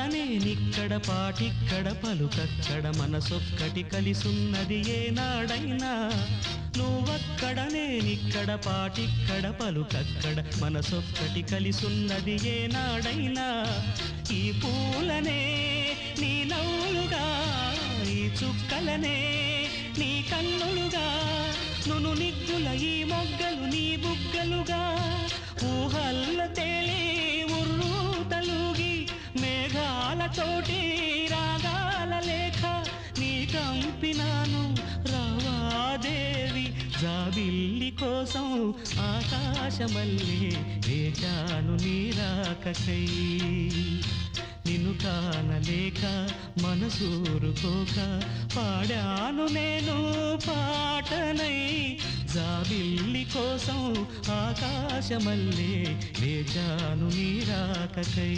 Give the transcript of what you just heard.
నేనిక్కడ పాటిక్కడ పలుకక్కడ మనసొక్కటి కలిసున్నది ఏనాడైనా నువ్వక్కడ నేనిక్కడ పాటిక్కడ పలుకక్కడ మనసొక్కటి కలిసున్నది ఏనాడైనా ఈ పూలనే నీ నవ్వులుగా ఈ చుక్కలనే నీ కన్నులుగా నును నిగ్గుల ఈ మొగ్గలు నీ బుగ్గలుగా ఊహల్ల తేలే ఉర్రు తలుగి మేఘాలతోటి రాగాల లేఖ నీ కంపినాను రావాదేవి జాబిల్లి కోసం ఆకాశమల్లే వేచాను నీరాకకై నిన్ను కానలేక మనసూరుకోక పాడాను నేను పాటనై జాబిల్లి కోసం ఆకాశమల్లే వేచాను నీరాకకై